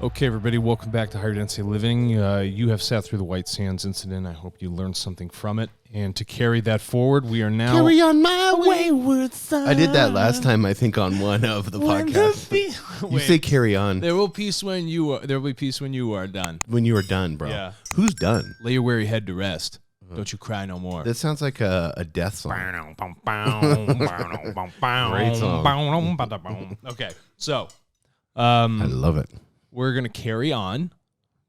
Okay, everybody, welcome back to Higher Density Living. You have sat through the White Sands incident. I hope you learned something from it. And to carry that forward, we are now... Carry on my wayward son. I did that last time, I think, on one of the podcasts. You say carry on. There will be peace when you are done. When you are done, bro. Yeah. Who's done? Lay your weary head to rest. Don't you cry no more. That sounds like a death song. Great song. Okay, so... I love it. We're going to carry on,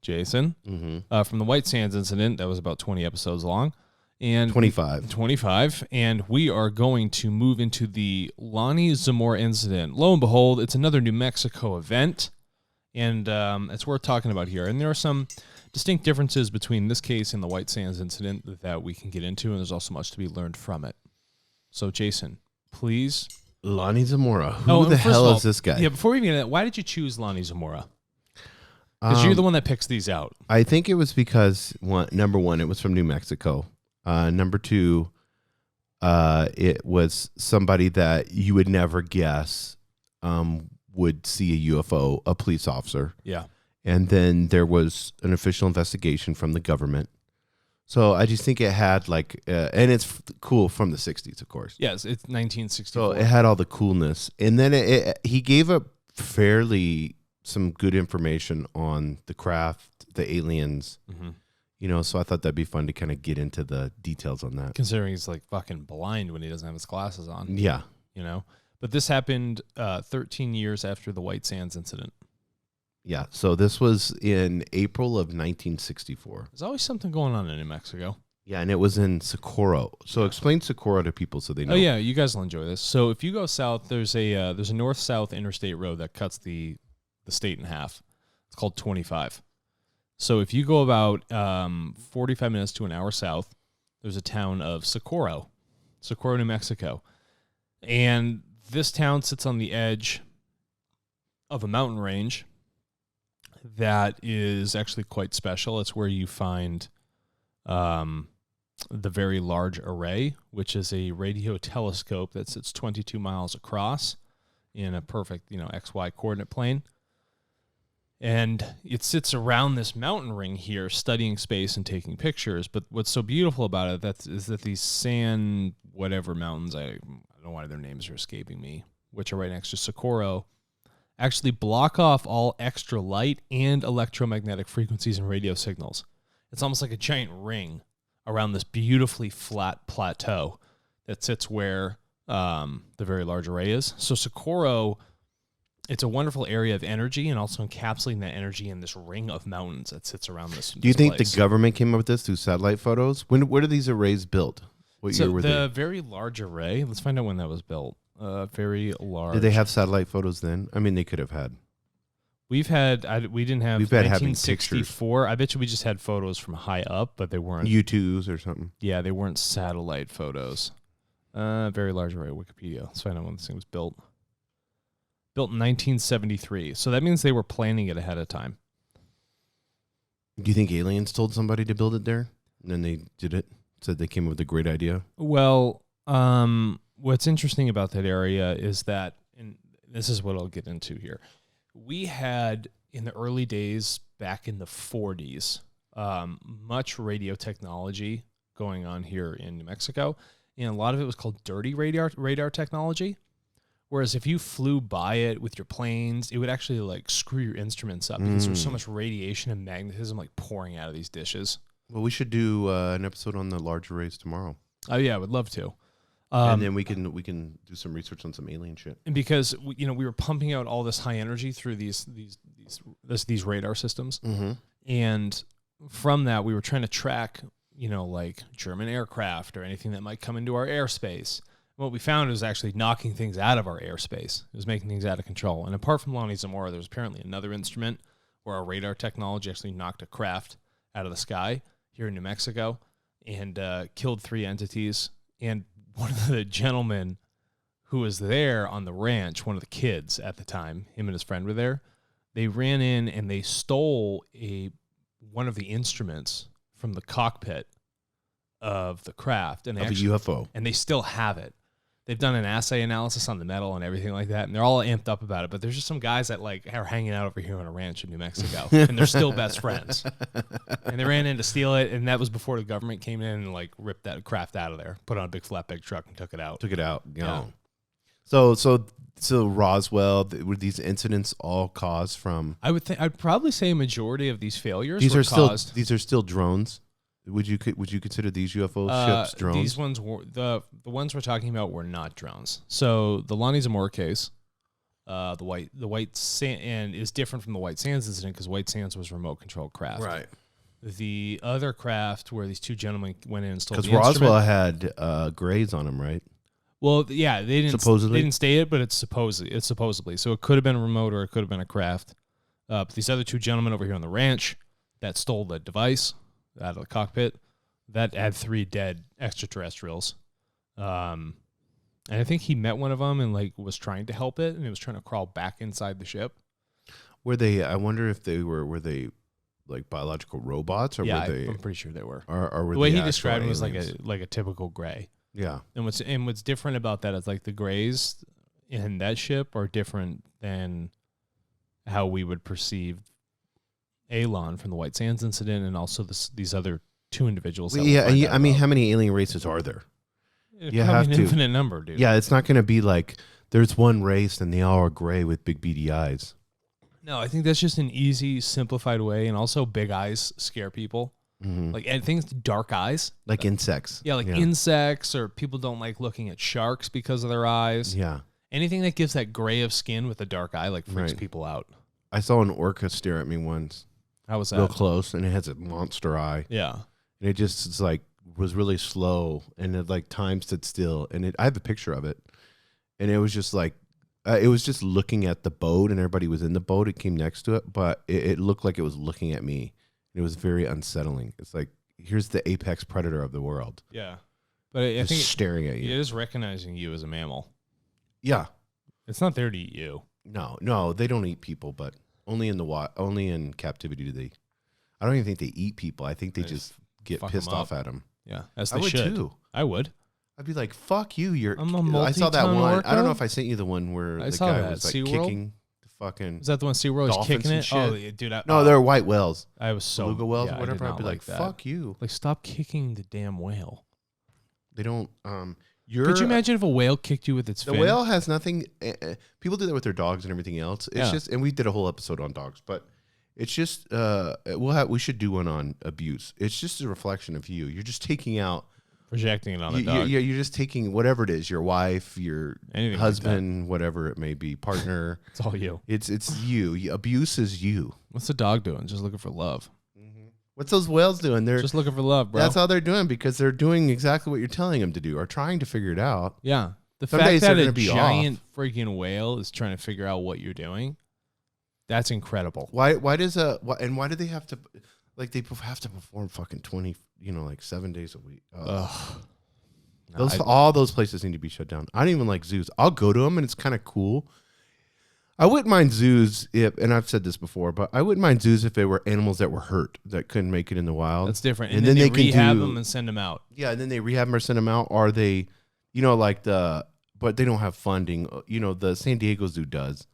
Jason, from the White Sands incident. That was about 20 episodes long. And 25. And we are going to move into the Lonnie Zamora Incident. Lo and behold, it's another New Mexico event. And it's worth talking about here. And there are some distinct differences between this case and the White Sands incident that we can get into. And there's also much to be learned from it. So, Jason, please. Lonnie Zamora. Who the hell is this guy? Yeah, before we get into that, why did you choose Lonnie Zamora? Because you're the one that picks these out. I think it was because, number one, it was from New Mexico. Number two, it was somebody that you would never guess would see a UFO, a police officer. Yeah. And then there was an official investigation from the government. So I just think it had and it's cool from the 60s, of course. Yes, it's 1964. So it had all the coolness. And then he gave up some good information on the craft, the aliens, so I thought that'd be fun to kind of get into the details on that. Considering he's like fucking blind when he doesn't have his glasses on. Yeah. But this happened 13 years after the White Sands incident. Yeah. So this was in April of 1964. There's always something going on in New Mexico. Yeah, and it was in Socorro. So explain Socorro to people so they know. Oh yeah, you guys will enjoy this. So if you go south, there's a north-south interstate road that cuts the state in half. It's called 25. So if you go about 45 minutes to an hour south, there's a town of Socorro, New Mexico. And this town sits on the edge of a mountain range that is actually quite special. It's where you find the Very Large Array, which is a radio telescope that sits 22 miles across in a perfect, XY coordinate plane. And it sits around this mountain ring here, studying space and taking pictures. But what's so beautiful about it is that these sand whatever mountains, I don't know why their names are escaping me, which are right next to Socorro, actually block off all extra light and electromagnetic frequencies and radio signals. It's almost like a giant ring around this beautifully flat plateau that sits where the Very Large Array is. So Socorro, it's a wonderful area of energy and also encapsulating that energy in this ring of mountains that sits around this. Do you think the government came up with this through satellite photos? Where are these arrays built? What year were they? The Very Large Array, let's find out when that was built. Very large. Did they have satellite photos then? I mean, they could have had. We didn't have 1964. I bet you we just had photos from high up, but they weren't. U2s or something. Yeah, they weren't satellite photos. Very Large Array, Wikipedia. Let's find out when this thing was built. Built in 1973. So that means they were planning it ahead of time. Do you think aliens told somebody to build it there? And then they did it? Said they came up with a great idea? Well, what's interesting about that area is that, and this is what I'll get into here, we had, in the early days, back in the 40s, much radio technology going on here in New Mexico, and a lot of it was called dirty radar technology. Whereas if you flew by it with your planes, it would actually screw your instruments up because there was so much radiation and magnetism pouring out of these dishes. Well, we should do an episode on the large arrays tomorrow. Oh yeah, I would love to. And then we can do some research on some alien shit. And because we were pumping out all this high energy through these radar systems, and from that we were trying to track German aircraft or anything that might come into our airspace. What we found was actually knocking things out of our airspace. It was making things out of control. And apart from Lonnie Zamora, there was apparently another instrument where our radar technology actually knocked a craft out of the sky here in New Mexico and killed 3 entities. And one of the gentlemen who was there on the ranch, one of the kids at the time, him and his friend were there, they ran in and they stole one of the instruments from the cockpit of the craft. And of a UFO. And they still have it. They've done an assay analysis on the metal and everything like that, and they're all amped up about it. But there's just some guys that like are hanging out over here on a ranch in New Mexico, and they're still best friends. And they ran in to steal it, and that was before the government came in and like ripped that craft out of there, put on a big flatbed truck, and took it out. Yeah. So Roswell, were these incidents all caused from? I'd probably say a majority of these failures These were are caused. still drones. Would you consider these UFO ships drones? These ones were the ones we're talking about were not drones. So the Lonnie Zamora case, the white sand, and is different from the White Sands incident because White Sands was remote controlled craft. Right. The other craft where these two gentlemen went in and stole the because Roswell instrument, had grays on them, right? Well, yeah, they didn't Supposedly? they didn't state it, but it's supposedly. So it could have been a remote or it could have been a craft. But these other two gentlemen over here on the ranch that stole the device out of the cockpit, that had 3 dead extraterrestrials. And I think he met one of them and like was trying to help it, and he was trying to crawl back inside the ship. Were they? I wonder if they were they like biological robots, or Yeah, were they? I'm pretty sure they were. Or were The way they he actual described it was aliens? like a typical gray. Yeah. And what's different about that is like the grays in that ship are different than how we would perceive Alon from the White Sands incident, and also these other 2 individuals. Well, yeah, I mean, how many alien races are there? You have an infinite number, dude. Yeah, it's not going to be like there's one race and they all are gray with big beady eyes. No, I think that's just an easy, simplified way, and also big eyes scare people. Mm-hmm. Like, and things dark eyes, Like insects. Yeah, like insects, or people don't like looking at sharks because of their eyes. Yeah. Anything that gives that gray of skin with a dark eye like freaks Right. people out. I saw an orca stare at me once, How was real that? close, and it has a monster eye. Yeah. And it just it's like was really slow, and it like time stood still, and I have a picture of it, and it was just like it was just looking at the boat, and everybody was in the boat. It came next to it, but it looked like it was looking at me. It was very unsettling. It's like here's the apex predator of the world, Yeah. But I just think staring at it you. is recognizing you as a mammal. Yeah, It's not there to eat you. no, they don't eat people, but only in captivity do they. I don't even think they eat people. I think they They just get fuck pissed 'em off up. at them. Yeah. As I they would should. too. I would. I'd be like, "Fuck you!" I'm a I saw that multi-ton one. orca? I don't know if I sent you the one where I the saw guy that. was like SeaWorld? kicking the fucking. Is that the one SeaWorld was Dolphins kicking and it? shit. Oh, yeah, dude. No, they're white whales, I was so beluga whales, yeah, or I whatever. did I'd not be like, that. "Fuck you!" Like, stop kicking the damn whale. They don't. Could you imagine if a whale kicked you with its The fin? whale has nothing. People do that with their dogs and everything else. It's Yeah. just, and we did a whole episode on dogs, but it's just. We should do one on abuse. It's just a reflection of you. You're just taking out. Projecting it on a dog. You're just taking whatever it is, your wife, your Anything like husband, whatever it may be, partner. It's all you. It's you. Abuse is you. What's the dog doing? Just looking for love. What's those whales doing? They're Just looking for love, bro. that's all they're doing because they're doing exactly what you're telling them to do or trying to figure it out. Yeah. The Some fact days that they're a gonna be giant freaking whale is trying to figure out what you're doing, that's incredible. Why do they have to like they have to perform fucking 20, like 7 days a week? Ugh. All those places need to be shut down. I don't even like zoos. I'll go to them and it's kind of cool. I wouldn't mind zoos and I've said this before, but I wouldn't mind zoos if they were animals that were hurt that couldn't make it in the wild. That's different. And And, then then they they can rehab do- them and send them out. Yeah, and then they rehab them or send them out. Are they, but they don't have funding. The San Diego Zoo does.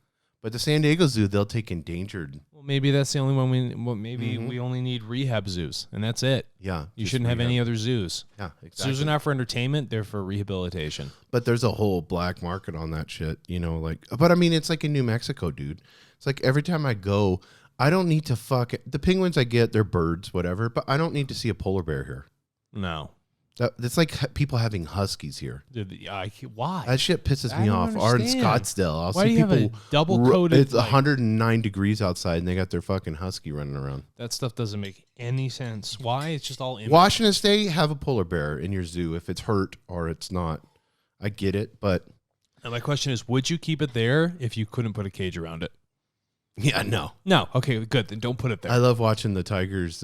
But the San Diego Zoo, they'll take endangered. Well, maybe that's the only one we only need rehab zoos, and that's it. Yeah. You just shouldn't have rehab. any other zoos. Yeah, exactly. Zoos are not for entertainment; they're for rehabilitation. But there's a whole black market on that shit, But I mean, it's like in New Mexico, dude. It's like every time I go, I don't need to fuck it. The penguins I get, they're birds, whatever. But I don't need to see a polar bear here. No, That's like people having huskies here. dude, why? That shit pisses I me don't off. Or in understand. Scottsdale, I'll Why see do you have people. a double-coated? It's 109 degrees outside, and they got their fucking husky running around. That stuff doesn't make any sense. Why? It's just all image. Washington State, have a polar bear in your zoo if it's hurt or it's not. I get it, but And my question is, would you keep it there if you couldn't put a cage around it? yeah, no. No. Okay, good. Then don't put it there. I love watching the tigers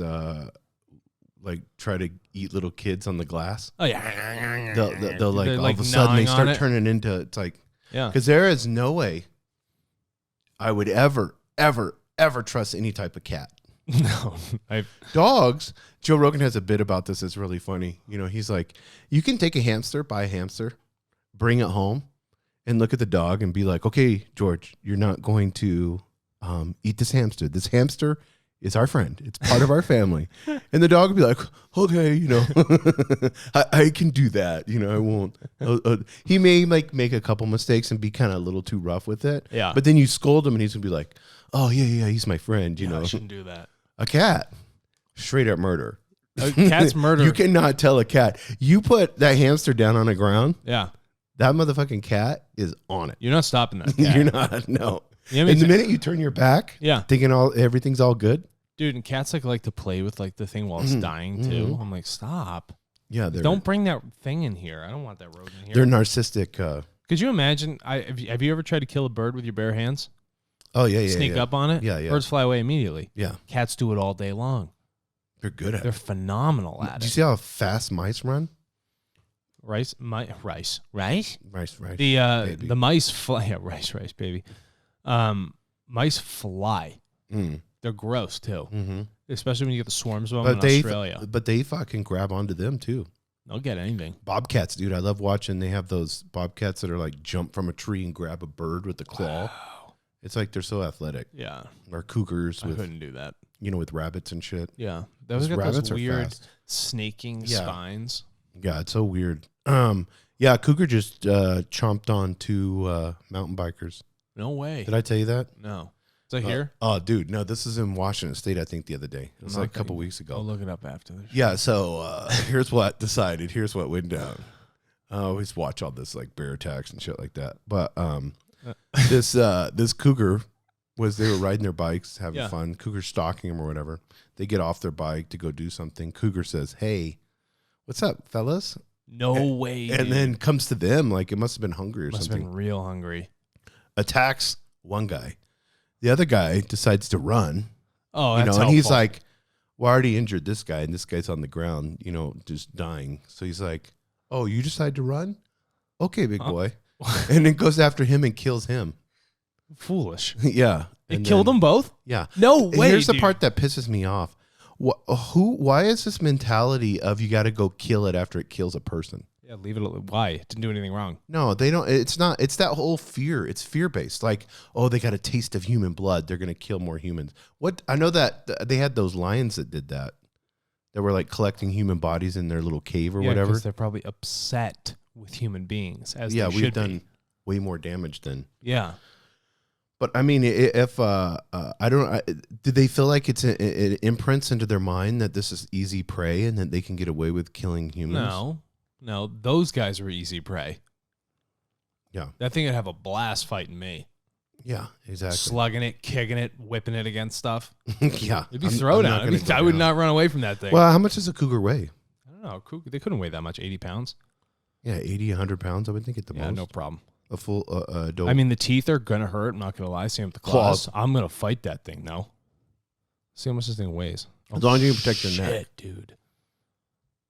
try to eat little kids on the glass. Oh yeah. They'll like They're, all like, of a sudden they gnawing on start it. turning into it's like Yeah. because there is no way I would ever trust any type of cat. No. Dogs. Joe Rogan has a bit about this. It's really funny. He's like, you can take a hamster, buy a hamster, bring it home and look at the dog and be like, okay, George, you're not going to eat this hamster. This hamster is our friend. It's part of our family. And the dog would be like, okay, I can do that. I won't. He may make a couple mistakes and be kind of a little too rough with it. Yeah. But then you scold him and he's going to be like, oh, yeah, he's my friend. I shouldn't do that. A cat, straight up murder. A cat's murder. You cannot tell a cat. You put that hamster down on the ground. Yeah. That motherfucking cat is on it. You're not stopping that cat. You're not. No. You know And the minute you turn your back, yeah, thinking everything's all good. dude, and cats like to play with like the thing while it's dying too. I'm like, stop. Yeah, Don't bring that thing in here. I don't want that rodent in here. They're narcissistic. Could you imagine? Have you ever tried to kill a bird with your bare hands? Oh yeah. Sneak up on it. Yeah. Birds fly away immediately. Yeah, Cats do it all day long. they're good at They're it. phenomenal at Do you it. see how fast mice run? Rice. Rice, baby. The mice fly. Yeah, rice, baby. Mice fly. They're gross too, especially when you get the swarms of them in Australia. But they fucking grab onto them too. They'll get anything. Bobcats, dude. I love watching. They have those bobcats that are like jump from a tree and grab a bird with the claw. Wow. It's like they're so athletic. Yeah, Or cougars I with couldn't do that. with rabbits and shit. Yeah, Those got rabbits those are weird fast. snaking Yeah. spines. Yeah, it's so weird. Yeah, cougar just chomped on two mountain bikers. No way. Did I tell you that? No. Is that here? Oh, dude, no, this is in Washington State, I think, the other day. It was like a couple weeks ago. I'll look it up after this. Yeah, so here's what decided. Here's what went down. I always watch all this like bear attacks and shit like that. But this cougar they were riding their bikes, having fun. Cougar stalking them or whatever. They get off their bike to go do something. Cougar says, "Hey, what's up, fellas?" No way. And then comes to them like it must have been hungry or must something. have been real hungry. Attacks one guy. The other guy decides to run. Oh, that's and he's helpful. like, well, I already injured this guy, and this guy's on the ground, just dying. So he's like, oh, you decide to run? Okay, big boy. And then goes after him and kills him. Foolish. Yeah. It killed them both? Yeah. No And way. here's the dude. part that pisses me off. Why is this mentality of you got to go kill it after it kills a person? Yeah, leave it. Why? It didn't do anything wrong. No, they don't. It's not. It's that whole fear. It's fear-based. Like, oh, they got a taste of human blood. They're going to kill more humans. What? I know that they had those lions that did that. That were like collecting human bodies in their little cave or whatever. Because they're probably upset with human beings. As Yeah, they we've should done be. way more damage than. Yeah. But I mean, if I don't, do they feel like it imprints into their mind that this is easy prey and that they can get away with killing humans? No, those guys are easy prey. Yeah. That thing would have a blast fighting me. Yeah, exactly. Slugging it, kicking it, whipping it against stuff. Yeah, It'd be throwdown. I would not run away from that thing. Well, how much does a cougar weigh? I don't know. They couldn't weigh that much, 80 pounds. Yeah, 80, 100 pounds. I would think at the Yeah, most. no problem. A full adult. I mean, the teeth are going to hurt. I'm not going to lie. Same with the claws. I'm going to fight that thing, though. See how much this thing weighs. As long as you can protect your neck. Shit, dude.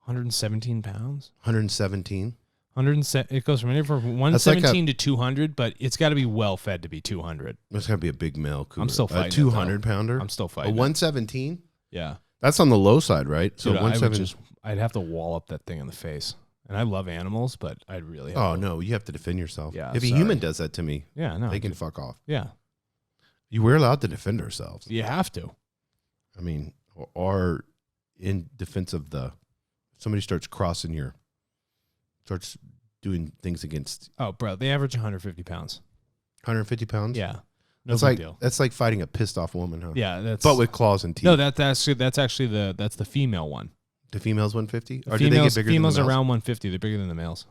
117 pounds? 117. It goes from anywhere from 117 to 200, but it's got to be well fed to be 200. That's got to be a big male cougar. I'm still fighting a 200 pounder. I'm still A fighting. 117. Yeah. That's on the low side, right? So Dude, 117. I'd have to wall up that thing in the face. And I love animals, but I'd really have Oh to. no, you have to defend yourself. Yeah, if a sorry. human does that to me, Yeah, no. they can fuck off. Yeah. We're allowed to defend ourselves. You have to. I mean, or in defense of somebody starts doing things against Oh, bro, they average 150 pounds. 150 pounds. Yeah. No That's big deal. That's like fighting a pissed off woman, huh? Yeah, that's But with claws and teeth. No, that's actually the female one. The female's 150? Or Females, do they get bigger females than are the males? around 150. They're bigger than the males.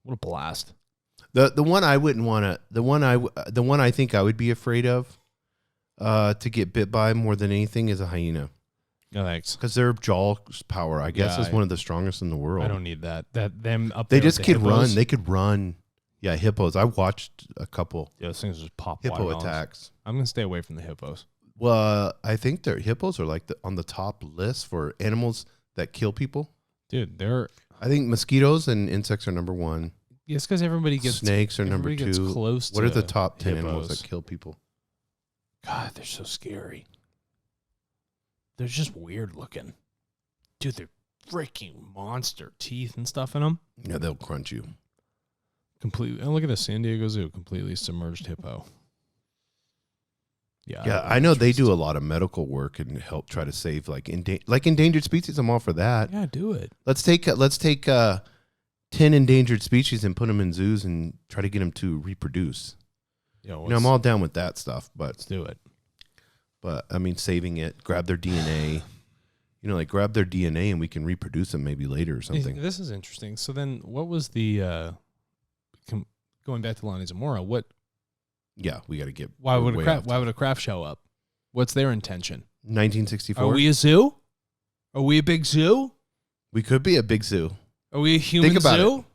What a blast. The one I wouldn't want to the one I think I would be afraid of to get bit by more than anything is a hyena. No thanks. Because their jaw power, I guess, Yeah, is one of the strongest in the world. I don't need that. Them up They there with just the could hippos. run. They could run. Yeah, hippos. I watched a couple Yeah, those things just pop hippo watermelons. attacks. I'm gonna stay away from the hippos. Well, I think their hippos are like on the top list for animals that kill people. Dude, they're I think mosquitoes and insects are number one. it's because everybody gets Snakes are number everybody gets two. close What are to the top 10 animals hippos. that kill people? God, they're so scary. They're just weird looking. Dude, they're freaking monster teeth and stuff in them. Yeah, they'll crunch you. Completely. And look at this, San Diego Zoo, completely submerged hippo. Yeah, I know they do a lot of medical work and help try to save like endangered species. I'm all for that. Yeah, do it. Let's take 10 endangered species and put them in zoos and try to get them to reproduce. I'm all down with that stuff, but let's do it. But I mean, saving it, grab their DNA, like grab their DNA and we can reproduce them maybe later or something. This is interesting. So then, what was the going back to Lonnie Zamora? What? Yeah, we got to get. Why would a craft show up? What's their intention? 1964. Are we a zoo? Are we a big zoo? We could be a big zoo. Are we a human zoo?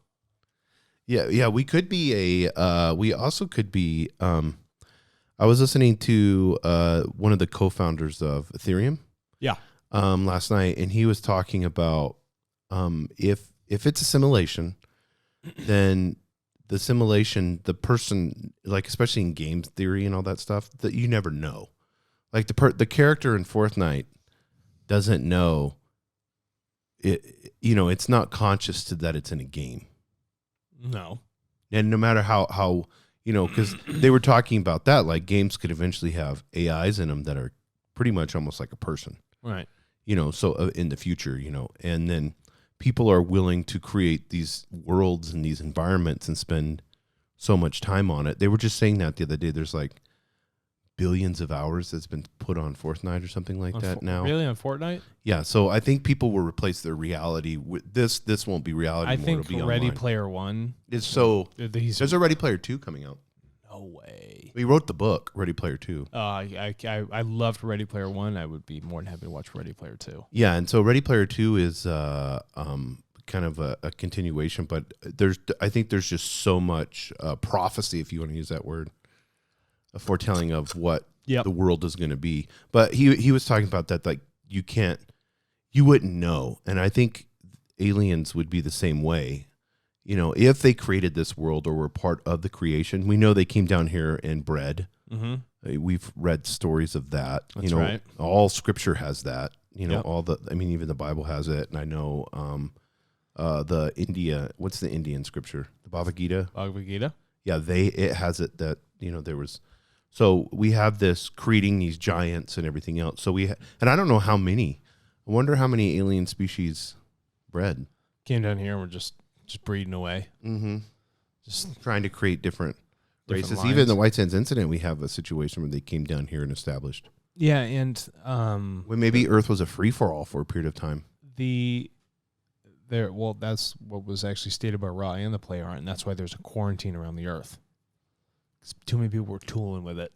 Yeah, we could be we also could be. I was listening to one of the co-founders of Ethereum. Yeah. Last night, and he was talking about if it's a simulation, then the simulation, the person, like especially in games theory and all that stuff, that you never know. Like the character in Fortnite doesn't know it. It's not conscious to that it's in a game. No. And no matter how because they were talking about that, like games could eventually have AIs in them that are pretty much almost like a person. Right. So in the future, and then people are willing to create these worlds and these environments and spend so much time on it. They were just saying that the other day. There's like billions of hours that's been put on Fortnite or something like that now. Really, on Fortnite? Yeah. So I think people will replace their reality with this. This won't be reality. I anymore. think It'll be Ready online. Player One is so. There's a Ready Player 2 coming out. No way. We wrote the book Ready Player 2. I loved Ready Player 1. I would be more than happy to watch Ready Player 2. Yeah, and so Ready Player 2 is kind of a continuation, but I think there's just so much prophecy, if you want to use that word, a foretelling of what the world is going to be. But he was talking about that, like you wouldn't know, and I think aliens would be the same way. If they created this world or were part of the creation, we know they came down here and bred. Mm-hmm. We've read stories of that. That's right. All Scripture has that. Yep. Even the Bible has it, and I know what's the Indian scripture? The Bhagavad Gita. Bhagavad Gita. Yeah, it has it that there was. So we have this creating these giants and everything else. So and I don't know how many. I wonder how many alien species bred came down here and were just breeding away. Mm-hmm. Just trying to create different races. lines. Even the White Sands Incident, we have a situation where they came down here and established. Yeah, and when maybe Earth was a free for all for a period of time. That's what was actually stated by Ra and the player, and that's why there's a quarantine around the Earth. 'Cause too many people were tooling with it.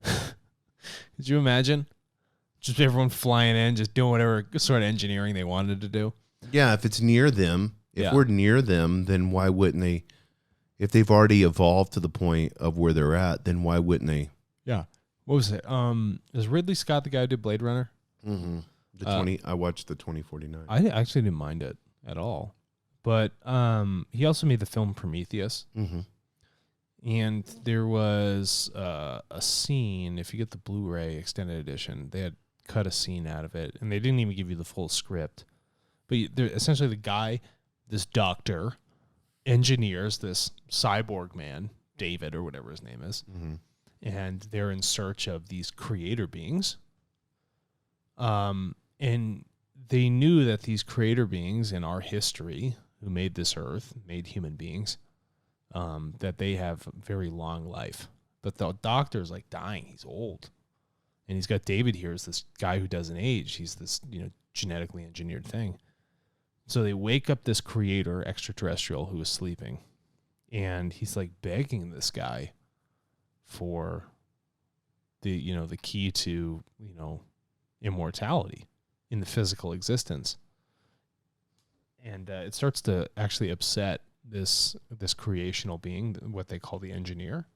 Could you imagine? Just everyone flying in, just doing whatever sort of engineering they wanted to do. Yeah, if it's near them, we're near them, then why wouldn't they? If they've already evolved to the point of where they're at, then why wouldn't they? Yeah. What was it? Is Ridley Scott the guy who did Blade Runner? Mm-hmm. I watched the 2049. I actually didn't mind it at all. But he also made the film Prometheus. Mm-hmm. And there was a scene, if you get the Blu-ray extended edition, they had cut a scene out of it, and they didn't even give you the full script. But essentially the guy, this doctor, engineers this cyborg man, David or whatever his name is, mm-hmm. and they're in search of these creator beings. And they knew that these creator beings in our history, who made this earth, made human beings, that they have very long life. But the doctor's like dying. He's old. And he's got David here as this guy who doesn't age. He's this, genetically engineered thing. So they wake up this creator, extraterrestrial, who is sleeping. And he's like begging this guy for the key to, immortality in the physical existence. And it starts to actually upset this creational being, what they call the engineer.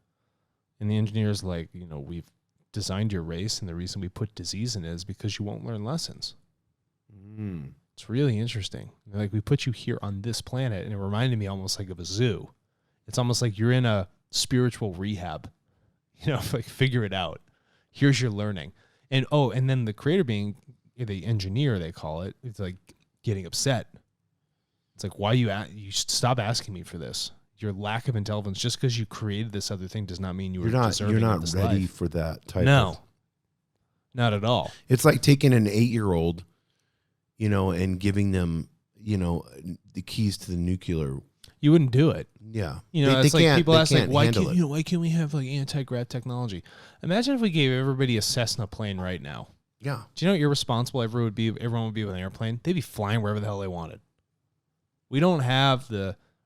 And the engineer's like, we've designed your race, and the reason we put disease in it is because you won't learn lessons. Mm. It's really interesting. Like, we put you here on this planet, and it reminded me almost like of a zoo. It's almost like you're in a spiritual rehab. Like, figure it out. Here's your learning. And then the creator being, the engineer, they call it, it's like getting upset. It's like, why you stop asking me for this? your lack of intelligence, just because you created this other thing, does not mean you're deserving You're not of this ready life. for that type. No, not at all. It's like taking an 8-year-old, and giving them, the keys to the nuclear. You wouldn't do it. Yeah, It's like people ask, like, why can't we have like anti-grav technology? Imagine if we gave everybody a Cessna plane right now. Yeah. Do you know what irresponsible everyone would be with an airplane? They'd be flying wherever the hell they wanted. We don't have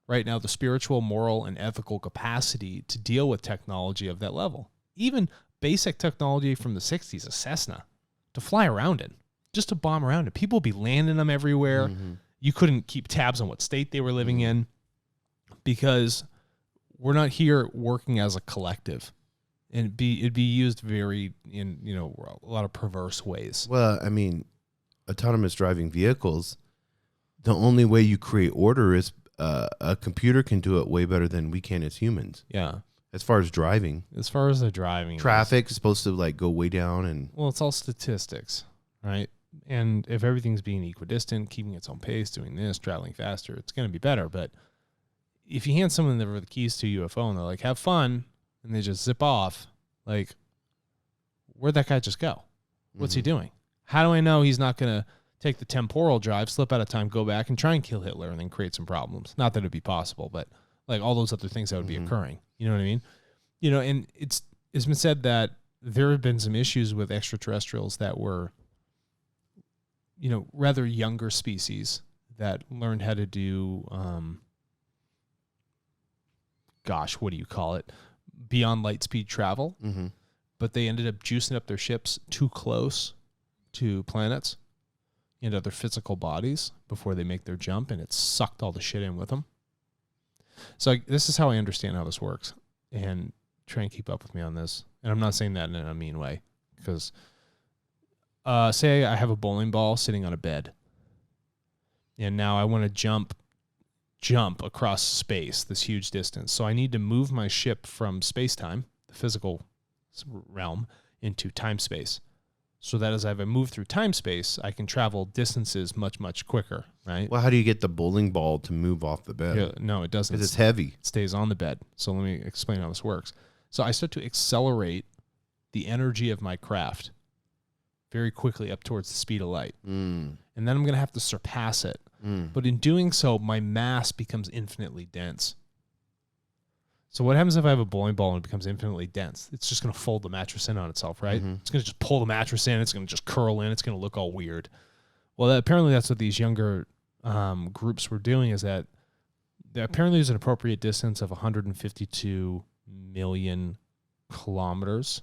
right now the spiritual, moral, and ethical capacity to deal with technology of that level. Even basic technology from the 60s, a Cessna, to fly around in, just to bomb around it. People would be landing them everywhere. Mm-hmm. You couldn't keep tabs on what state they were living in, because we're not here working as a collective. And it'd be used in a lot of perverse ways. Well, I mean, autonomous driving vehicles, the only way you create order is a computer can do it way better than we can as humans. Yeah. As far as driving. As far as the driving. Traffic is supposed to like go way down and. Well, it's all statistics, right? And if everything's being equidistant, keeping its own pace, doing this, traveling faster, it's going to be better. But if you hand someone the keys to a UFO and they're like, have fun, and they just zip off, like, where'd that guy just go? What's he doing? How do I know he's not going to take the temporal drive, slip out of time, go back and try and kill Hitler and then create some problems? Not that it'd be possible, but like all those other things that would be occurring. You know what I mean? And it's been said that there have been some issues with extraterrestrials that were, rather younger species that learned how to do, what do you call it? Beyond light speed travel. Mm-hmm. But they ended up juicing up their ships too close to planets and other physical bodies before they make their jump, and it sucked all the shit in with them. So this is how I understand how this works, and try and keep up with me on this. And I'm not saying that in a mean way, because say I have a bowling ball sitting on a bed, and now I want to jump across space, this huge distance. So I need to move my ship from space-time, the physical realm, into time-space, so that as I move through time-space, I can travel distances much, much quicker, right? Well, how do you get the bowling ball to move off the bed? Yeah, no, it doesn't. Because it's heavy. It stays on the bed. So let me explain how this works. So I start to accelerate the energy of my craft very quickly up towards the speed of light. And then I'm going to have to surpass it. But in doing so, my mass becomes infinitely dense. So what happens if I have a bowling ball and it becomes infinitely dense? It's just going to fold the mattress in on itself, right? It's going to just pull the mattress in. It's going to just curl in. It's going to look all weird. Well, apparently that's what these younger groups were doing, is that apparently there's an appropriate distance of 152 million kilometers.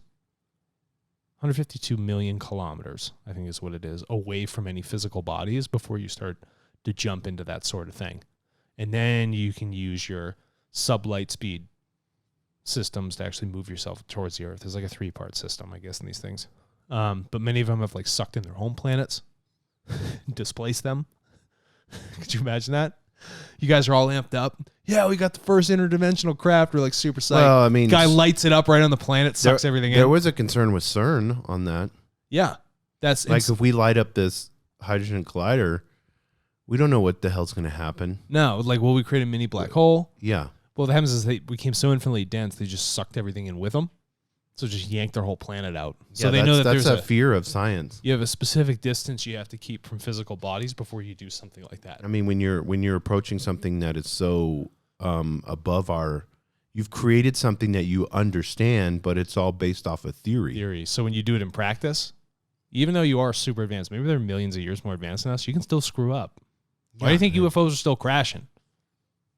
152 million kilometers, I think is what it is, away from any physical bodies before you start to jump into that sort of thing. And then you can use your sublight speed systems to actually move yourself towards the Earth. There's like a 3-part system, I guess, in these things. But many of them have like sucked in their home planets, displaced them. Could you imagine that? You guys are all amped up. Yeah, we got the first interdimensional craft. We're like super psyched. Well, I mean, guy lights it up right on the planet, sucks everything in. There was a concern with CERN on that. Yeah, that's like if we light up this hydrogen collider, we don't know what the hell's going to happen. No, like, will we create a mini black hole? Yeah. Well, what happens is they became so infinitely dense, they just sucked everything in with them. So just yanked their whole planet out. So they know that that's there's a fear of science. You have a specific distance you have to keep from physical bodies before you do something like that. I mean, when you're approaching something that is so above you've created something that you understand, but it's all based off of theory. So when you do it in practice, even though you are super advanced, maybe they're millions of years more advanced than us, you can still screw up. Why do you think UFOs are still crashing?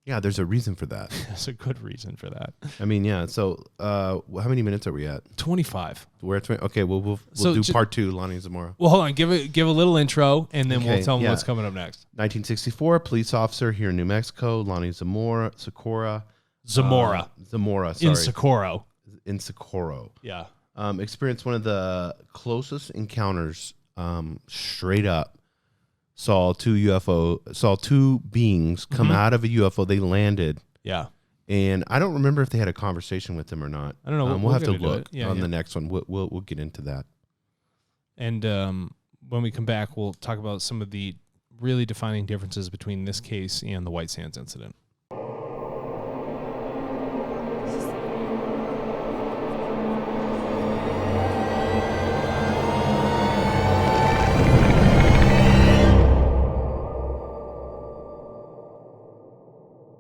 Yeah, there's a reason for that. There's a good reason for that. I mean, yeah. So, how many minutes are we at? 25. We're at 20. Okay, we'll do part 2, Lonnie Zamora. Well, hold on. Give a little intro, and then we'll tell them what's coming up next. 1964, police officer here in New Mexico, Lonnie Zamora, Socorro. Zamora, sorry. In In Socorro. Yeah. Experienced one of the closest encounters, straight up. Saw two beings come out of a UFO. They landed. Yeah. And I don't remember if they had a conversation with them or not. I don't know. We'll have to look on the next one. We'll get into that. And when we come back, we'll talk about some of the really defining differences between this case and the White Sands incident.